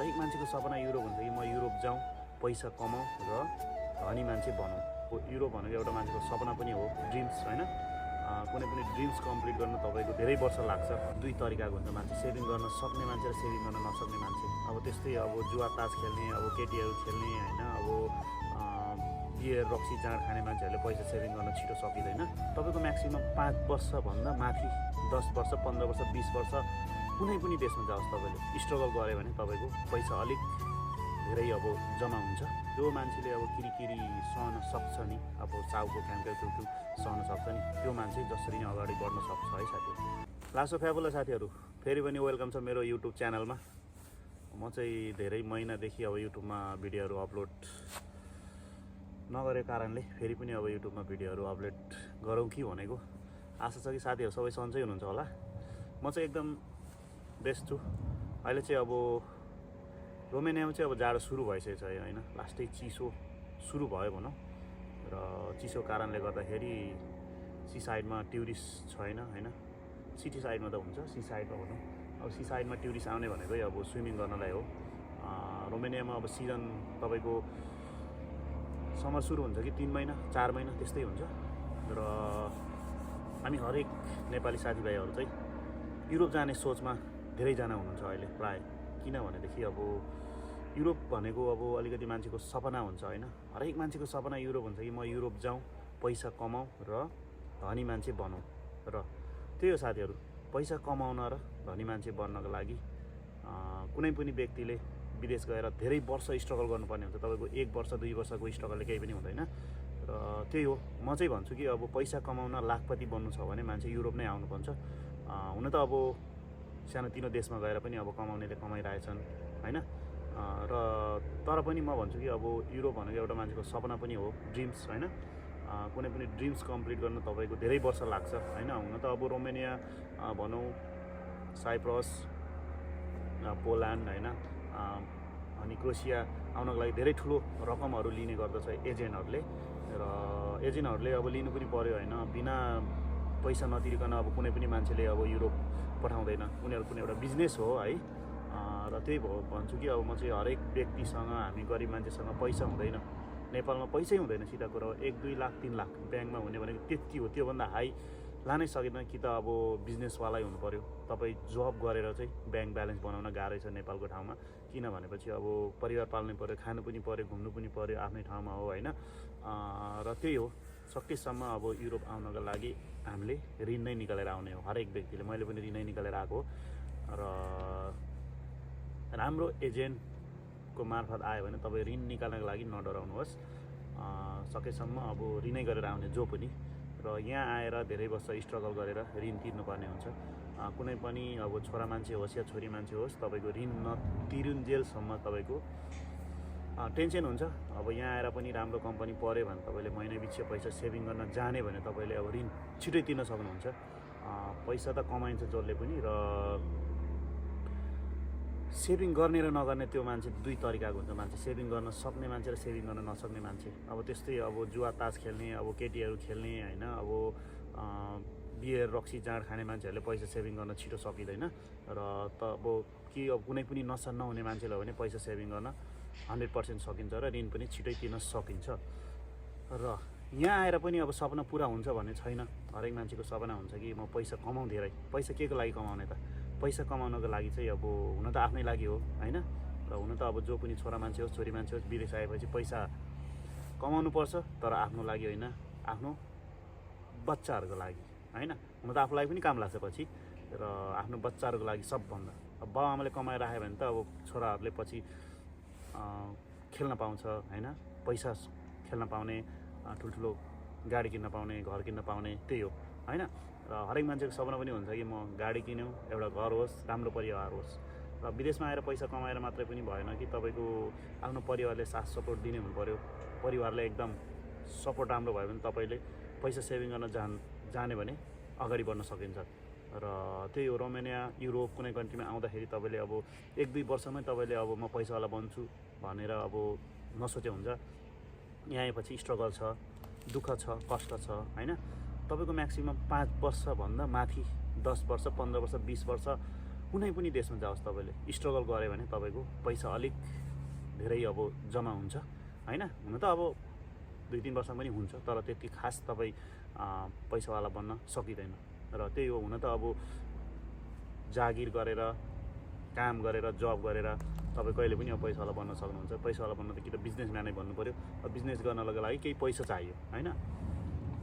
हरेक मान्छेको सपना युरोप हुन्छ कि म युरोप जाउँ, पैसा कमाउँ र धनी मान्छे बनौँ। युरोप भनेको एउटा मान्छेको सपना पनि हो, ड्रिम्स होइन। कुनै पनि ड्रिम्स कम्प्लिट गर्न तपाईँको धेरै वर्ष लाग्छ। दुई तरिकाको हुन्छ मान्छे, सेभिङ गर्न सक्ने मान्छे र सेभिङ गर्न नसक्ने मान्छे। अब त्यस्तै अब जुवा तास खेल्ने, अब केटीहरू खेल्ने होइन, अब बियर रक्सी जाँड खाने मान्छेहरूले पैसा सेभिङ गर्न छिटो सकिँदैन। तपाईँको म्याक्सिमम् 5 वर्षभन्दा माथि 10 वर्ष 15 वर्ष 20 वर्ष कुनै पनि देशमा जाओस् तपाईँले स्ट्रगल गऱ्यो भने तपाईँको पैसा अलिक धेरै अब जम्मा हुन्छ। जो मान्छेले अब किरिकिरी सहन सक्छ नि, अब चाउको ख्यान्का टुटु सहन सक्छ नि, त्यो मान्छे जसरी नै अगाडि बढ्न सक्छ है साथीहरू। लासो फ्याबुला साथीहरू, फेरि पनि वेलकम छ मेरो युट्युब च्यानलमा। म चाहिँ धेरै महिनादेखि अब युट्युबमा भिडियोहरू अपलोड नगरेको कारणले फेरि पनि अब युट्युबमा भिडियोहरू अपलोड गरौँ कि भनेको। आशा छ कि साथीहरू सबै सन्चै हुनुहुन्छ होला। म चाहिँ एकदम बेस्ट छु। अहिले चाहिँ अब रोमेनियामा चाहिँ अब जाडो सुरु भइसकेको छ होइन, लास्टै चिसो सुरु भयो भनौँ। र चिसो कारणले गर्दाखेरि सी साइडमा टुरिस्ट छैन होइन, सिटी साइडमा त हुन्छ, सी साइडमा भनौँ। अब सी साइडमा टुरिस्ट आउने भनेकै अब स्विमिङ गर्नलाई हो। रोमेनियामा अब सिजन तपाईँको समर सुरु हुन्छ कि 3 महिना 4 महिना त्यस्तै हुन्छ। र हामी हरेक नेपाली साथीभाइहरू चाहिँ युरोप जाने सोचमा धेरैजना हुनुहुन्छ अहिले प्राय। किनभनेदेखि अब युरोप भनेको अब अलिकति मान्छेको सपना हुन्छ होइन। हरेक मान्छेको सपना युरोप हुन्छ कि म युरोप जाउँ, पैसा कमाउँ र धनी मान्छे बनौँ। र त्यही हो साथीहरू, पैसा कमाउन र धनी मान्छे बन्नको लागि कुनै पनि व्यक्तिले विदेश गएर धेरै वर्ष स्ट्रगल गर्नुपर्ने हुन्छ। तपाईँको 1 वर्ष 2 वर्षको स्ट्रगलले केही पनि हुँदैन। र त्यही हो, म चाहिँ भन्छु कि अब पैसा कमाउन लाखपति बन्नु छ भने मान्छे युरोप नै आउनुपर्छ। हुन त अब सानोतिनो देशमा गएर पनि अब कमाउनेले कमाइरहेछन् होइन। र तर पनि म भन्छु कि अब युरोप भनेको एउटा मान्छेको सपना पनि हो, ड्रिम्स होइन। कुनै पनि ड्रिम्स कम्प्लिट गर्न तपाईँको धेरै वर्ष लाग्छ होइन। हुन त अब रोमेनिया भनौँ, साइप्रस, पोल्यान्ड होइन, अनि क्रोसिया आउनको लागि धेरै ठुलो रकमहरू लिने गर्दछ एजेन्टहरूले। र एजेन्टहरूले अब लिनु पनि पर्यो होइन, बिना पैसा नतिरिकन अब कुनै पनि मान्छेले अब युरोप पठाउँदैन। उनीहरूको कुनै एउटा बिजनेस हो है। र त्यही भन्छु कि अब म चाहिँ हरेक व्यक्तिसँग, हामी गरिब मान्छेसँग पैसा हुँदैन, नेपालमा पैसै हुँदैन, सिधा कुरा हो। 1-2 लाख 3 लाख ब्याङ्कमा हुने भनेको त्यति हो। त्योभन्दा हाई लानै सकिँदैन। कि त अब बिजनेसवालै हुनु पऱ्यो। तपाईँ जब गरेर चाहिँ ब्याङ्क ब्यालेन्स बनाउन गाह्रै छ नेपालको ठाउँमा। किनभनेपछि अब परिवार पाल्नै पऱ्यो, खानु पनि पऱ्यो, घुम्नु पनि पऱ्यो आफ्नै ठाउँमा हो होइन। र त्यही हो, सकेसम्म अब युरोप आउनको लागि हामीले ऋण नै निकालेर आउने हो हरेक व्यक्तिले। मैले पनि ऋणै निकालेर आएको हो। र राम्रो एजेन्टको मार्फत आयो भने तपाईँ ऋण निकाल्नको लागि नडराउनुहोस्। सकेसम्म अब ऋणै गरेर आउने जो पनि। र यहाँ आएर धेरै वर्ष स्ट्रगल गरेर ऋण तिर्नुपर्ने हुन्छ। कुनै पनि अब छोरा मान्छे होस् या छोरी मान्छे होस्, तपाईँको ऋण नतिरुन्जेलसम्म तपाईँको टेन्सन हुन्छ। अब यहाँ आएर पनि राम्रो कम्पनी पऱ्यो भने तपाईँले महिना पछि पैसा सेभिङ गर्न जाने भने तपाईँले अब ऋण छिटै तिर्न सक्नुहुन्छ। पैसा त कमाइन्छ जसले पनि। र सेभिङ गर्ने र नगर्ने त्यो मान्छे दुई तरिकाको हुन्छ मान्छे, सेभिङ गर्न सक्ने मान्छे र सेभिङ गर्न नसक्ने मान्छे। अब त्यस्तै अब जुवा तास खेल्ने, अब केटीहरू खेल्ने होइन, अब बियर रक्सी जाँड खाने मान्छेहरूले पैसा सेभिङ गर्न छिटो सकिँदैन। र अब कुनै पनि नसा नहुने मान्छेले हो भने पैसा सेभिङ गर्न 100% सकिन्छ र ऋण पनि छिटै तिर्न सकिन्छ। र यहाँ आएर पनि अब सपना पुरा हुन्छ भन्ने छैन। हरेक मान्छेको सपना हुन्छ कि म पैसा कमाउँ धेरै। पैसा के को लागि कमाउने त? पैसा कमाउनको लागि चाहिँ अब हुन त आफ्नै लागि हो होइन। र हुन त अब जो पनि छोरा मान्छे होस् छोरी मान्छे होस् विदेश आएपछि पैसा कमाउनु पर्छ, तर आफ्नो लागि होइन, आफ्नो बच्चाहरूको लागि होइन। हुन त आफूलाई पनि काम लाग्छ पछि, र आफ्नो बच्चाहरूको लागि सबभन्दा। अब बाउ आमाले कमाएर आयो भने त अब छोराहरूले पछि खेल्न पाउँछ होइन, पैसा खेल्न पाउने, ठुल्ठुलो गाडी किन्न पाउने, घर किन्न पाउने, त्यही हो होइन। र हरेक मान्छेको सपना पनि हुन्छ कि म गाडी किन्यौँ, एउटा घर होस्, राम्रो परिवार होस्। र विदेशमा आएर पैसा कमाएर मात्रै पनि भएन कि तपाईँको आफ्नो परिवारले साथ सपोर्ट दिने हुनु पऱ्यो। परिवारले एकदम सपोर्ट राम्रो भयो भने तपाईँले पैसा सेभिङ गर्न जाने भने अगाडि बढ्न सकिन्छ। र त्यही हो, रोमेनिया युरोप कुनै कन्ट्रीमा आउँदाखेरि तपाईँले अब 1-2 वर्षमै तपाईँले अब म पैसावाला बन्छु भनेर अब नसोचे हुन्छ। यहाँ आएपछि स्ट्रगल छ, दुःख छ, कष्ट छ होइन। तपाईँको म्याक्सिमम् 5 वर्षभन्दा माथि 10 वर्ष 15 वर्ष 20 वर्ष कुनै पनि देशमा जाओस् तपाईँले स्ट्रगल गऱ्यो भने तपाईँको पैसा अलिक धेरै अब जम्मा हुन्छ होइन। हुन त अब 2-3 वर्षमा पनि हुन्छ, तर त्यति खास तपाईँ पैसावाला बन्न सकिँदैन। र त्यही हो, हुन त अब जागिर गरेर काम गरेर जब गरेर तपाईँ कहिले पनि अब पैसावाला बन्न सक्नुहुन्छ। पैसावाला बन्न त कि त बिजनेसम्यानै भन्नु पऱ्यो। अब बिजनेस गर्नको लागि केही पैसा चाहियो होइन।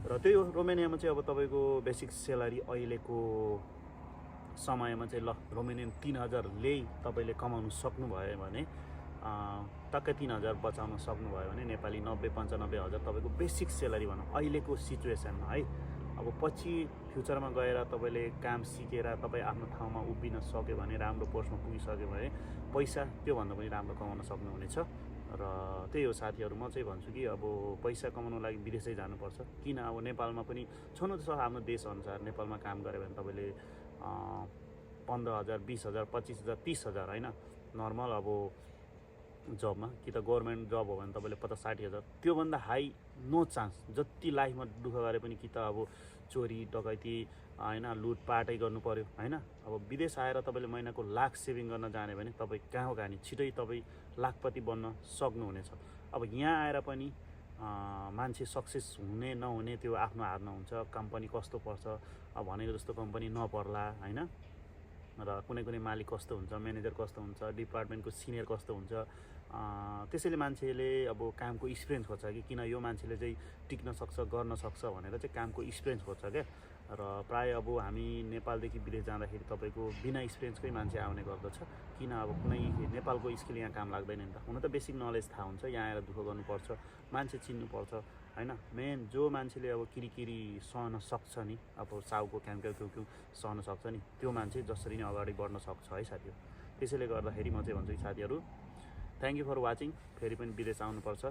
र त्यही हो, रोमानियामा चाहिँ अब तपाईँको बेसिक स्यालेरी अहिलेको समयमा चाहिँ रोमानियन 3000 तपाईँले कमाउनु सक्नुभयो भने, टक्कै 3000 बचाउन सक्नुभयो भने नेपाली 90-95 हजार तपाईँको बेसिक स्यालेरी भनौँ अहिलेको सिचुएसनमा है। अब पछि फ्युचरमा गएर तपाईँले काम सिकेर तपाईँ आफ्नो ठाउँमा उभिन सक्यो भने, राम्रो पोस्टमा पुगिसक्यो भने पैसा त्योभन्दा पनि राम्रो कमाउन सक्नुहुनेछ। र त्यही हो साथीहरू, म चाहिँ भन्छु कि अब पैसा कमाउनु लागि विदेशै जानुपर्छ। किन अब नेपालमा पनि छनु त छ आफ्नो देशअनुसार। नेपालमा काम गऱ्यो भने तपाईँले 15,000, 20,000, 25,000, 30,000 होइन नर्मल अब जबमा, कि त गभर्मेन्ट जब हो भने तपाईँले 50-60 हजार। त्योभन्दा हाई नो चान्स। जति लाइफमा दुःख गरे पनि कि त अब चोरी डकैती होइन लुटपाटै गर्नु पर्यो होइन। अब विदेश आएर तपाईँले महिनाको लाख सेभिङ गर्न जाने भने तपाईँ कहाँ हो कहाँ नि छिटै तपाईँ लाखपति बन्न सक्नुहुनेछ। अब यहाँ आएर पनि मान्छे सक्सेस हुने नहुने त्यो आफ्नो हातमा हुन्छ। कम्पनी कस्तो पर्छ, अब भनेको जस्तो कम्पनी नपर्ला होइन। र कुनै कुनै मालिक कस्तो हुन्छ, म्यानेजर कस्तो हुन्छ, डिपार्टमेन्टको सिनियर कस्तो हुन्छ, त्यसैले मान्छेले अब कामको एक्सपिरियन्स खोज्छ कि किन यो मान्छेले चाहिँ टिक्न सक्छ गर्न सक्छ भनेर चाहिँ कामको एक्सपिरियन्स खोज्छ क्या। र प्रायः अब हामी नेपालदेखि विदेश जाँदाखेरि तपाईँको बिना एक्सपिरियन्सकै मान्छे आउने गर्दछ। किन अब कुनै नेपालको स्किल यहाँ काम लाग्दैन नि त। हुन त बेसिक नलेज थाहा हुन्छ, यहाँ आएर दुःख गर्नुपर्छ, मान्छे चिन्नुपर्छ होइन। मेन जो मान्छेले अब किरिकिरी सहन सक्छ नि, अब साउको क्याउ सहन सक्छ नि, त्यो मान्छे जसरी नै अगाडि बढ्न सक्छ है साथीहरू। त्यसैले गर्दाखेरि म चाहिँ भन्छु कि साथीहरू थ्याङ्क यू फर वाचिङ। फेरि पनि विदेश आउनुपर्छ।